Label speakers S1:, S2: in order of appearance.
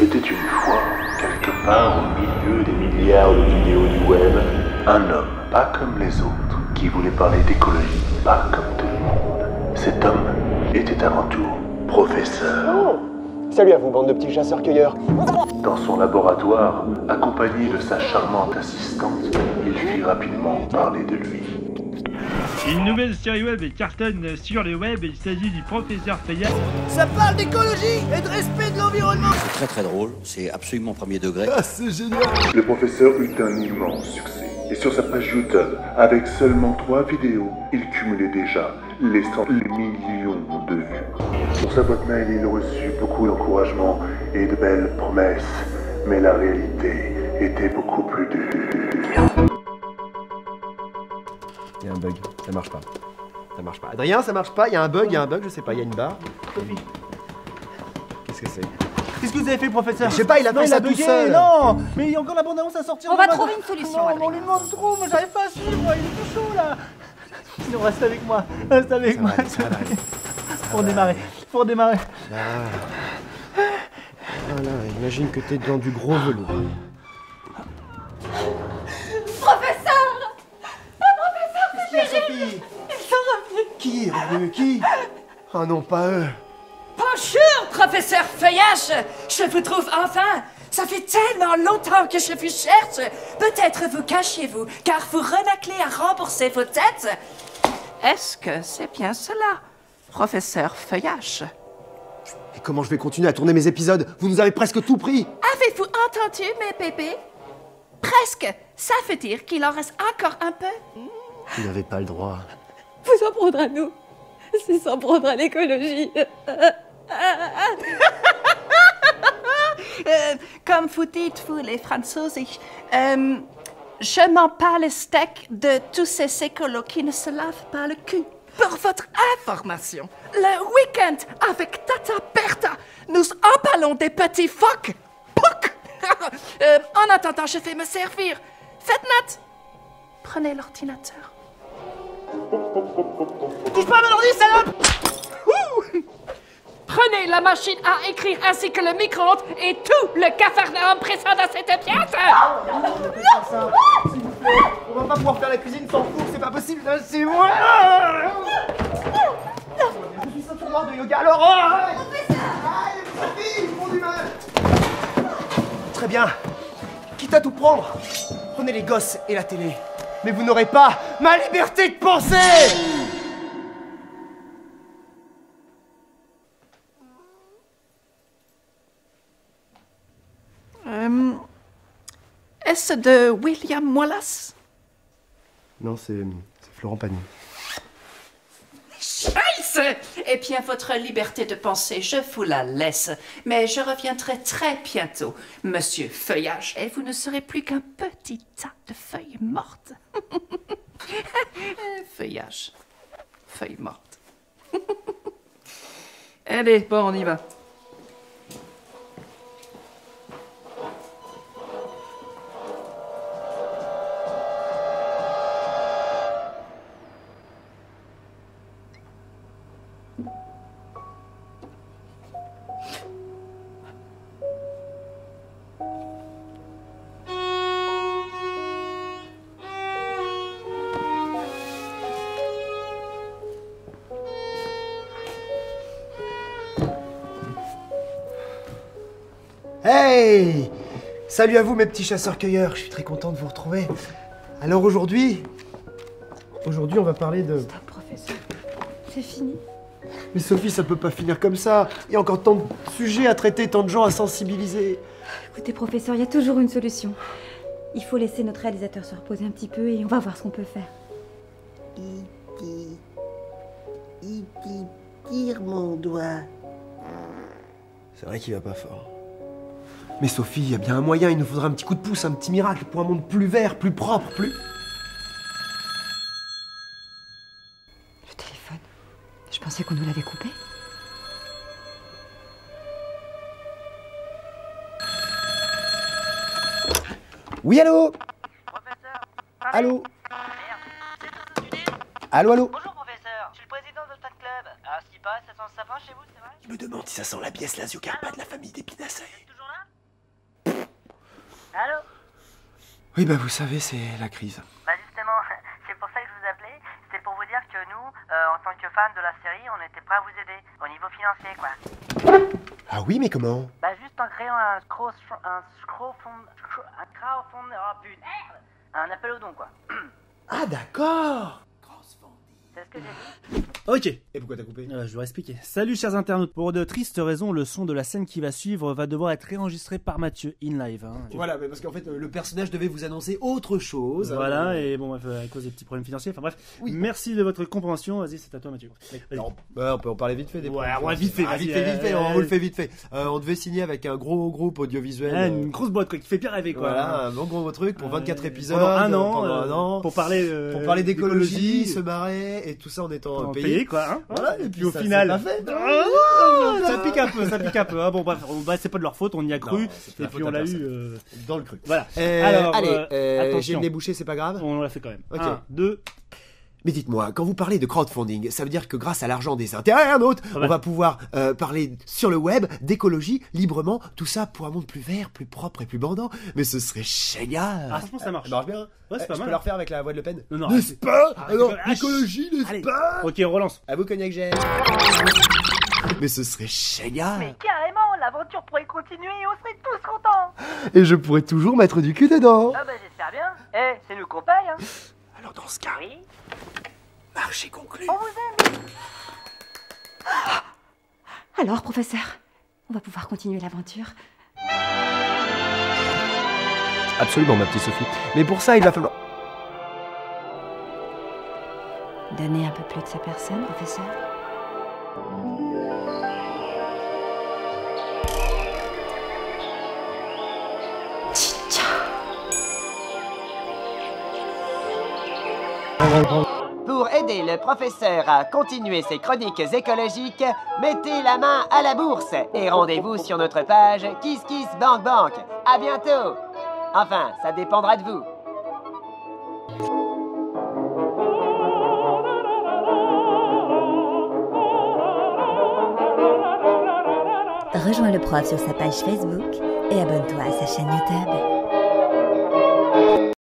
S1: Il était une fois, quelque part au milieu des milliards de vidéos du web, un homme, pas comme les autres, qui voulait parler d'écologie, pas comme tout le monde. Cet homme était avant tout professeur.
S2: Oh, salut à vous, bande de petits chasseurs-cueilleurs.
S1: Dans son laboratoire, accompagné de sa charmante assistante, il fit rapidement parler de lui.
S3: Une nouvelle série web cartonne sur le web, il s'agit du professeur Feuillage.
S4: Ça parle d'écologie et de respect de l'environnement.
S5: C'est très drôle, c'est absolument premier degré.
S4: Ah, c'est génial.
S1: Le professeur eut un immense succès. Et sur sa page YouTube, avec seulement 3 vidéos, il cumulait déjà les millions de vues. Sur sa boîte mail, il reçut beaucoup d'encouragement et de belles promesses. Mais la réalité était beaucoup plus dure.
S2: Il y a un bug, ça marche pas. Ça marche pas. Adrien, ça marche pas, il y a un bug, je sais pas, il y a une barre. Qu'est-ce que c'est?
S4: Qu'est-ce que vous avez fait, professeur?
S2: Je sais pas, il a fait ça tout seul.
S4: Non, mais il y a encore la bande-annonce à sortir.
S6: On va trouver une solution.
S4: Non, mais on lui demande trop, mais j'arrive pas à suivre, il est tout chaud là. Sinon, reste avec moi, reste avec moi.
S2: Ça va aller.
S4: Faut redémarrer.
S2: Voilà, imagine que t'es dans du gros velours.
S6: Professeur!
S2: Sophie, qui est revenu? Qui? Oh non, pas eux.
S6: Bonjour, professeur Feuillage! Je vous trouve enfin! Ça fait tellement longtemps que je vous cherche! Peut-être vous cachez-vous, car vous renaclez à rembourser vos dettes! Est-ce que c'est bien cela, professeur Feuillage?
S2: Et comment je vais continuer à tourner mes épisodes? Vous nous avez presque tout pris.
S6: Avez-vous entendu, mes bébés? Presque! Ça veut dire qu'il en reste encore un peu?
S2: Vous n'avez pas le droit.
S7: Faut s'en prendre à nous. C'est s'en prendre à l'écologie.
S6: Comme vous dites, vous, les Français, je m'en bats le steak de tous ces écolos qui ne se lavent pas le cul. Pour votre information, le week-end avec Tata Bertha, nous emballons des petits phoques. Pouc! En attendant, je vais me servir. Faites note. Prenez l'ordinateur.
S4: Touche pas à mon ordi, salope.
S6: Prenez la machine à écrire ainsi que le micro-ondes et tout le cafarnaum présent dans cette pièce.
S4: On va pas pouvoir faire la cuisine sans four, c'est pas possible, c'est moi. Je suis ce tournoi de yoga, alors... Sophie, ils font du mal. Très bien. Quitte à tout prendre, prenez les gosses et la télé. Mais vous n'aurez pas ma liberté de penser.
S6: Est-ce de William Wallace?
S2: Non, c'est Florent Pagny.
S6: Scheiße! Eh bien, votre liberté de penser, je vous la laisse. Mais je reviendrai très bientôt, monsieur Feuillage. Et vous ne serez plus qu'un petit tas de feuilles mortes. Feuillage. Feuilles mortes. Allez, bon, on y va.
S2: Hey! Salut à vous mes petits chasseurs-cueilleurs, je suis très content de vous retrouver. Alors aujourd'hui, on va parler de...
S7: Stop, professeur. C'est fini.
S2: Mais Sophie, ça peut pas finir comme ça. Il y a encore tant de sujets à traiter, tant de gens à sensibiliser.
S7: Écoutez, professeur, il y a toujours une solution. Il faut laisser notre réalisateur se reposer un petit peu et on va voir ce qu'on peut faire.
S8: Tire mon doigt.
S2: C'est vrai qu'il va pas fort. Mais Sophie, il y a bien un moyen, il nous faudra un petit coup de pouce, un petit miracle pour un monde plus vert, plus propre, plus...
S7: Le téléphone. Je pensais qu'on nous l'avait coupé.
S2: Oui, allô?
S9: Professeur,
S2: Allô?
S9: Merde,
S2: Allô, allô?
S9: bonjour professeur, je suis le président de Fan Club. Alors, ce qui passe, ça sent le sapin chez vous, c'est vrai?
S2: Je me demande si ça sent la biesse Lazio Carpa de la famille d'Épinacée.
S9: Toujours là? Allô?
S2: Oui, bah vous savez, c'est la crise.
S9: Bah justement, c'est pour ça que je vous appelais. C'est pour vous dire que nous, en tant que fans de la série, on était prêts à vous aider. Au niveau financier, quoi.
S4: Ah oui, mais comment?
S9: Bah juste en créant un crowdfund... Oh putain! Un appel au don, quoi.
S4: Ah d'accord.
S9: C'est ce que j'ai dit.
S10: Ok,
S4: Et pourquoi t'as coupé?
S10: je vais expliquer. Salut chers internautes, pour de tristes raisons, le son de la scène qui va suivre va devoir être réenregistré par Mathieu, in live. Hein.
S4: Voilà, mais parce qu'en fait, le personnage devait vous annoncer autre chose.
S10: Voilà, et bon, bref, à cause des petits problèmes financiers, enfin bref,
S4: Oui.
S10: Merci de votre compréhension, vas-y, c'est à toi Mathieu. Vas-y.
S4: Non, bah, on peut en parler vite fait des
S10: Ouais,
S4: problèmes.
S10: ouais, vite fait,
S4: Ah,
S10: vas-y,
S4: vite fait, on vous le fait vite fait. On devait signer avec un gros groupe audiovisuel.
S10: Ah, une grosse boîte quoi, qui fait bien rêver quoi.
S4: Voilà, un bon gros truc pour 24 épisodes.
S10: Pendant un an, pour parler
S4: d'écologie, se marrer et tout ça en étant
S10: payé quoi. Hein,
S4: voilà, et
S10: puis au
S4: ça,
S10: final,
S4: c'est pas fait.
S10: ça pique un peu. Ah, bon bref, c'est pas de leur faute, on y a cru,
S4: Non, c'est pas
S10: et
S4: la
S10: puis
S4: faute
S10: on
S4: à
S10: l'a
S4: personne.
S10: eu.
S4: Dans le cru.
S10: Voilà.
S4: Alors, allez, j'ai
S10: attention,
S4: le nez bouché, c'est pas grave.
S10: on l'a fait quand même.
S4: Ok.
S10: 1, 2.
S4: Mais dites-moi, quand vous parlez de crowdfunding, ça veut dire que grâce à l'argent des internautes,
S10: Ah bah.
S4: on va pouvoir parler sur le web d'écologie librement, tout ça pour un monde plus vert, plus propre et plus bandant. Mais ce serait génial.
S10: Ah, franchement, ça marche.
S4: Ça marche bien.
S10: Ouais, c'est pas
S4: Je
S10: mal.
S4: peux le refaire avec la voix de Le Pen.
S10: Non,
S4: N'est-ce pas?
S10: Arrête,
S4: Alors,
S10: ah,
S4: l'écologie, n'est-ce
S10: allez.
S4: pas?
S10: Ok, on relance.
S4: À vous, Cognac Gel. Mais ce serait génial.
S9: Mais carrément, l'aventure pourrait continuer et on serait tous contents.
S4: Et je pourrais toujours mettre du cul dedans.
S9: Ah bah j'espère bien. Eh, c'est nous qu'on paye, hein.
S4: Alors dans ce cas,
S9: Oui.
S4: marché conclu.
S9: On vous aime.
S7: Alors, professeur, on va pouvoir continuer l'aventure.
S4: Absolument, ma petite Sophie. Mais pour ça, il va falloir...
S7: Donner un peu plus de sa personne, professeur.
S11: Pour aider le professeur à continuer ses chroniques écologiques, mettez la main à la bourse et rendez-vous sur notre page KissKissBankBank. À bientôt. Enfin, ça dépendra de vous.
S12: Rejoins le prof sur sa page Facebook et abonne-toi à sa chaîne YouTube.